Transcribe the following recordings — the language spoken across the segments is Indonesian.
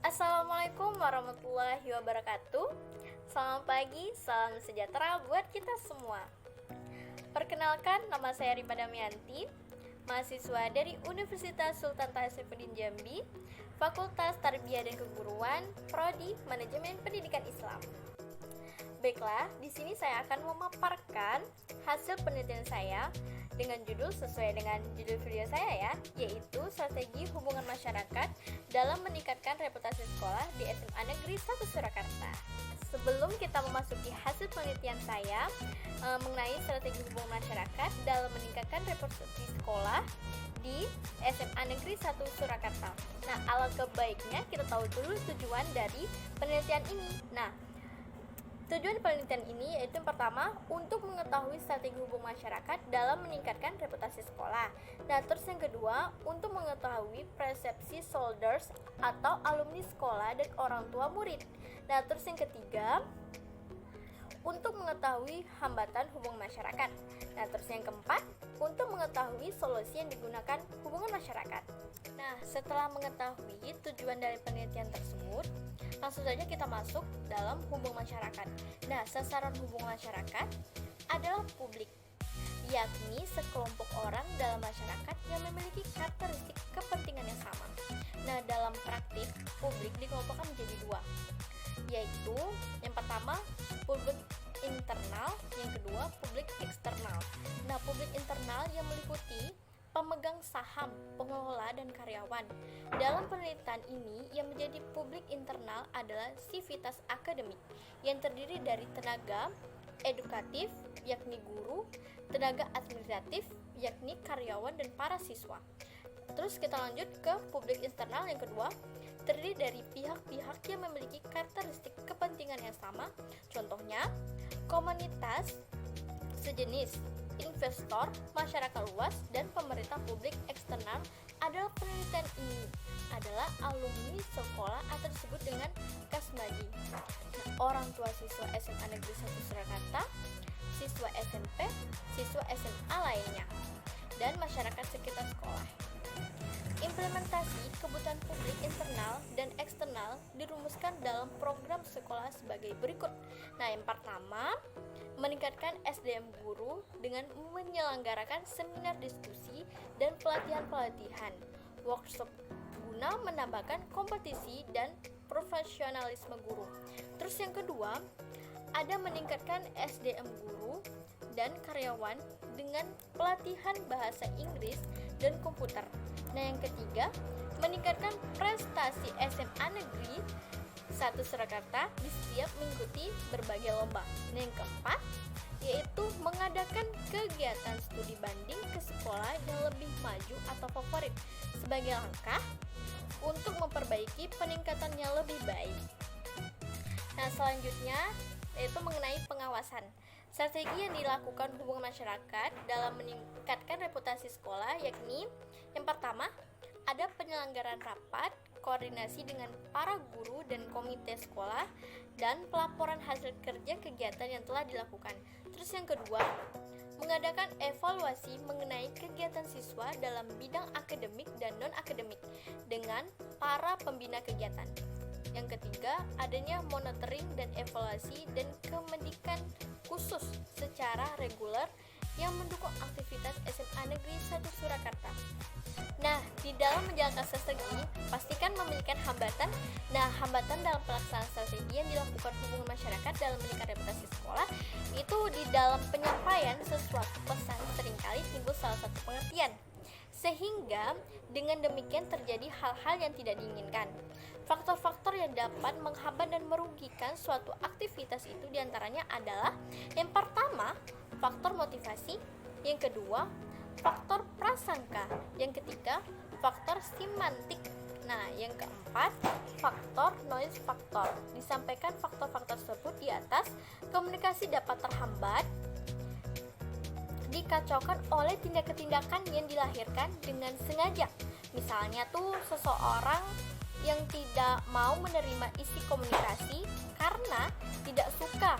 Assalamualaikum warahmatullahi wabarakatuh. Selamat pagi, salam sejahtera buat kita semua. Perkenalkan, nama saya Ripa Damianti, mahasiswa dari Universitas Sultan Tahasyuddin Jambi, Fakultas Tarbiyah dan Keguruan, Prodi Manajemen Pendidikan Islam. Baiklah, di sini saya akan memaparkan hasil penelitian saya dengan judul sesuai dengan judul video saya ya, yaitu strategi hubungan masyarakat dalam meningkatkan reputasi sekolah di SMA Negeri 1 Surakarta. Sebelum kita memasuki hasil penelitian saya mengenai strategi hubungan masyarakat dalam meningkatkan reputasi sekolah di SMA Negeri 1 Surakarta. Nah, alangkah baiknya kita tahu dulu tujuan dari penelitian ini. Nah, tujuan penelitian ini yaitu yang pertama untuk mengetahui strategi hubungan masyarakat dalam meningkatkan reputasi sekolah. Nah, terus yang kedua untuk mengetahui persepsi soldiers atau alumni sekolah dan orang tua murid. Nah, terus yang ketiga untuk mengetahui hambatan hubungan masyarakat. Nah, terus yang keempat untuk mengetahui solusi yang digunakan hubungan masyarakat. Nah, setelah mengetahui tujuan dari penelitian tersebut, langsung saja kita masuk dalam hubungan masyarakat. Nah, sasaran hubungan masyarakat adalah publik, yakni sekelompok orang dalam masyarakat yang memiliki karakteristik kepentingan yang sama. Nah, dalam praktik, publik dikelompokkan menjadi dua, yaitu yang pertama publik internal, yang kedua publik eksternal. Nah, publik internal yang meliputi pemegang saham, pengelola, dan karyawan. Dalam penelitian ini, yang menjadi publik internal adalah sivitas akademik yang terdiri dari tenaga edukatif, yakni guru, tenaga administratif, yakni karyawan dan para siswa. Terus kita lanjut ke publik eksternal yang kedua, terdiri dari pihak-pihak yang memiliki karakteristik kepentingan yang sama. Contohnya, komunitas sejenis, investor, masyarakat luas, dan pemerintah. Publik eksternal adalah penelitian ini adalah alumni sekolah atau disebut dengan kasmagi. Orang tua siswa SMA Negeri 1 Surakarta, siswa SMP, siswa SMA lainnya, dan masyarakat sekitar sekolah. Implementasi kebutuhan publik internal dan eksternal dirumuskan dalam program sekolah sebagai berikut. Nah, yang pertama, meningkatkan SDM guru dengan menyelenggarakan seminar diskusi dan pelatihan-pelatihan, workshop guna menambahkan kompetisi dan profesionalisme guru. Terus yang kedua, ada meningkatkan SDM guru dan karyawan dengan pelatihan bahasa Inggris dan komputer. Nah, yang ketiga, meningkatkan prestasi SMA Negeri 1 Surakarta di setiap mengikuti berbagai lomba. Nah, yang keempat, yaitu mengadakan kegiatan studi banding ke sekolah yang lebih maju atau favorit sebagai langkah untuk memperbaiki peningkatan yang lebih baik. Nah, selanjutnya yaitu mengenai pengawasan. Strategi yang dilakukan hubungan masyarakat dalam meningkatkan reputasi sekolah yakni yang pertama, ada penyelenggaraan rapat, koordinasi dengan para guru dan komite sekolah, dan pelaporan hasil kerja kegiatan yang telah dilakukan. Terus yang kedua, mengadakan evaluasi mengenai kegiatan siswa dalam bidang akademik dan non-akademik dengan para pembina kegiatan. Yang ketiga, adanya monitoring dan evaluasi dan kemendikan khusus secara reguler yang mendukung aktivitas SMA Negeri 1 Surakarta. Nah, di dalam menjalankan strategi, pastikan memiliki hambatan. Nah, hambatan dalam pelaksanaan strategi yang dilakukan hubungan masyarakat dalam meningkatkan reputasi sekolah itu di dalam penyampaian sesuatu pesan seringkali timbul salah satu pengertian. Sehingga dengan demikian terjadi hal-hal yang tidak diinginkan. Faktor-faktor yang dapat menghambat dan merugikan suatu aktivitas itu diantaranya adalah yang pertama, faktor motivasi, yang kedua, faktor prasangka, yang ketiga, faktor semantik. Nah, yang keempat, faktor noise faktor. Disampaikan faktor-faktor tersebut di atas, komunikasi dapat terhambat, dikacaukan oleh tindakan-tindakan yang dilahirkan dengan sengaja. Misalnya tuh seseorang yang tidak mau menerima isi komunikasi karena tidak suka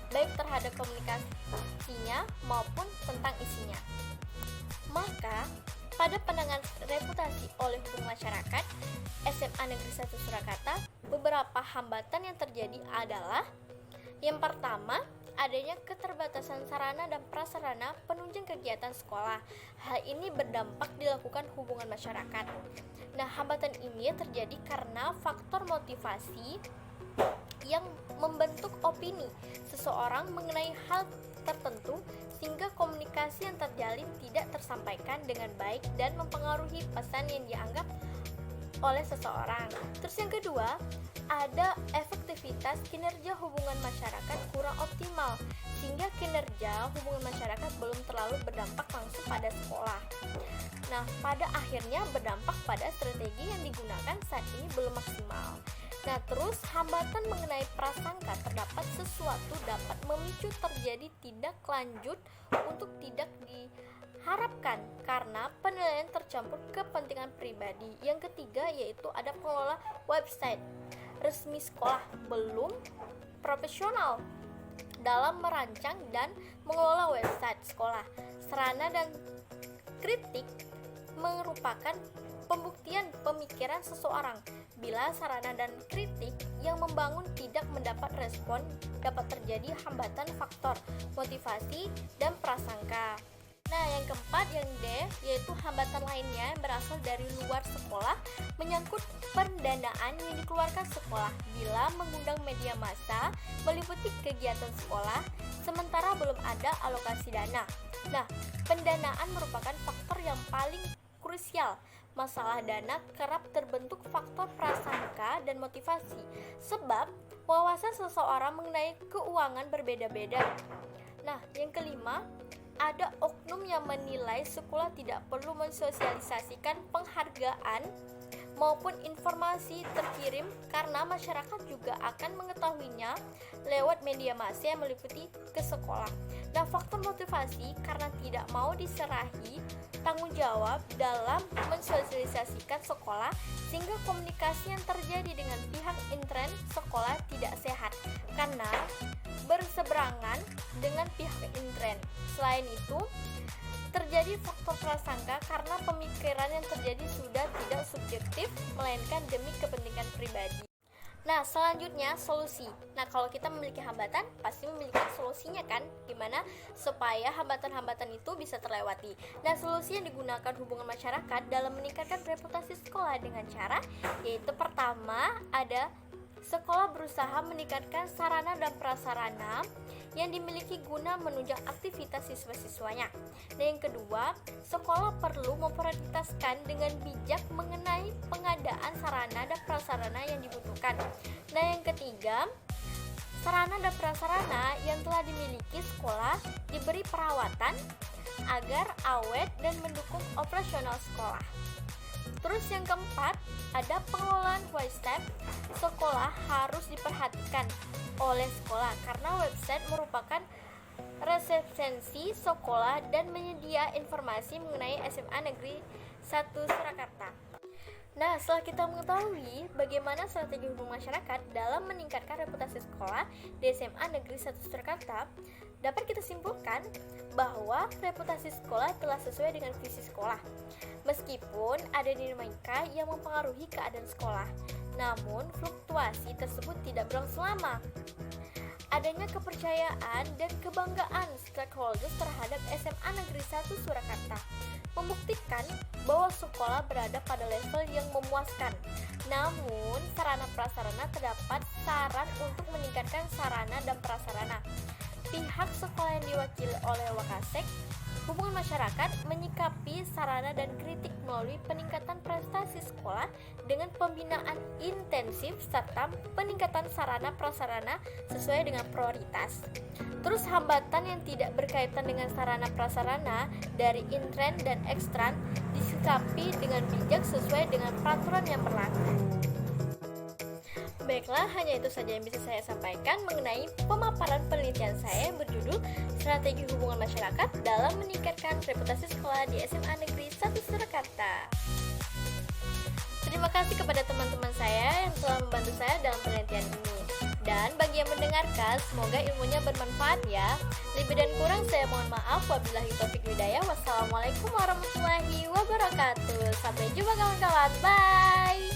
baik terhadap komunikasinya maupun tentang isinya. Maka pada pandangan reputasi oleh hukum masyarakat SMA Negeri 1 Surakarta, beberapa hambatan yang terjadi adalah: yang pertama, adanya keterbatasan sarana dan prasarana penunjang kegiatan sekolah. Hal ini berdampak dilakukan hubungan masyarakat. Nah, hambatan ini terjadi karena faktor motivasi yang membentuk opini seseorang mengenai hal tertentu, sehingga komunikasi yang terjalin tidak tersampaikan dengan baik dan mempengaruhi pesan yang dianggap oleh seseorang. Terus yang kedua, ada efektivitas kinerja hubungan masyarakat kurang optimal, sehingga kinerja hubungan masyarakat belum terlalu berdampak langsung pada sekolah. Nah, pada akhirnya berdampak pada strategi yang digunakan saat ini belum maksimal. Nah, terus hambatan mengenai prasangka terdapat sesuatu dapat memicu terjadi tindak lanjut untuk tidak diharapkan karena penilaian tercampur kepentingan pribadi. Yang ketiga yaitu ada pengelola website resmi sekolah belum profesional dalam merancang dan mengelola website sekolah. Sarana dan kritik merupakan pembuktian pemikiran seseorang. Bila sarana dan kritik yang membangun tidak mendapat respon, dapat terjadi hambatan faktor motivasi dan prasangka. Nah, yang keempat, yang D, yaitu hambatan lainnya yang berasal dari luar sekolah menyangkut pendanaan yang dikeluarkan sekolah bila mengundang media massa meliputi kegiatan sekolah sementara belum ada alokasi dana. Nah, pendanaan merupakan faktor yang paling krusial. Masalah dana kerap terbentuk faktor prasangka dan motivasi, sebab wawasan seseorang mengenai keuangan berbeda-beda. Nah, yang kelima, ada oknum yang menilai sekolah tidak perlu mensosialisasikan penghargaan maupun informasi terkirim karena masyarakat juga akan mengetahuinya lewat media massa yang meliputi ke sekolah. Nah, faktor motivasi karena tidak mau diserahi tanggung jawab dalam mensosialisasikan sekolah, sehingga komunikasi yang terjadi dengan pihak intern sekolah tidak sehat karena berseberangan dengan pihak intern. Selain itu, terjadi faktor prasangka karena pemikiran yang terjadi sudah tidak subjektif melainkan demi kepentingan pribadi. Nah, selanjutnya solusi. Nah, kalau kita memiliki hambatan, pasti memiliki solusinya kan? Gimana supaya hambatan-hambatan itu bisa terlewati. Nah, solusi yang digunakan hubungan masyarakat dalam meningkatkan reputasi sekolah dengan cara, yaitu pertama, ada sekolah berusaha meningkatkan sarana dan prasarana yang dimiliki guna menunjang aktivitas siswa-siswanya. Dan yang kedua, sekolah perlu memprioritaskan dengan bijak mengenai pengadaan sarana dan prasarana yang dibutuhkan. Dan yang ketiga, sarana dan prasarana yang telah dimiliki sekolah diberi perawatan agar awet dan mendukung operasional sekolah. Terus yang keempat, ada pengelolaan website sekolah harus diperhatikan oleh sekolah karena website merupakan resepsi sekolah dan menyedia informasi mengenai SMA Negeri 1 Surakarta. Nah, setelah kita mengetahui bagaimana strategi hubungan masyarakat dalam meningkatkan reputasi sekolah di SMA Negeri 1 Surakarta, dapat kita simpulkan bahwa reputasi sekolah telah sesuai dengan visi sekolah. Meskipun ada dinamika yang mempengaruhi keadaan sekolah, namun fluktuasi tersebut tidak berlangsung lama. Adanya kepercayaan dan kebanggaan stakeholders terhadap SMA Negeri 1 Surakarta membuktikan bahwa sekolah berada pada level yang memuaskan. Namun, sarana prasarana terdapat saran untuk meningkatkan sarana dan prasarana. Pihak sekolah yang diwakili oleh Wakasek, hubungan masyarakat menyikapi sarana dan kritik melalui peningkatan prestasi sekolah dengan pembinaan intensif serta peningkatan sarana prasarana sesuai dengan prioritas. Terus hambatan yang tidak berkaitan dengan sarana prasarana dari intern dan ekstran disikapi dengan bijak sesuai dengan peraturan yang berlaku. Baiklah, hanya itu saja yang bisa saya sampaikan mengenai pemaparan penelitian saya yang berjudul Strategi Hubungan Masyarakat dalam Meningkatkan Reputasi Sekolah di SMA Negeri 1 Surakarta. Terima kasih kepada teman-teman saya yang telah membantu saya dalam penelitian ini. Dan bagi yang mendengar mendengarkan, semoga ilmunya bermanfaat ya. Lebih dan kurang saya mohon maaf. Wabillahi taufiq hidayah. Wassalamualaikum warahmatullahi wabarakatuh. Sampai jumpa kawan-kawan. Bye.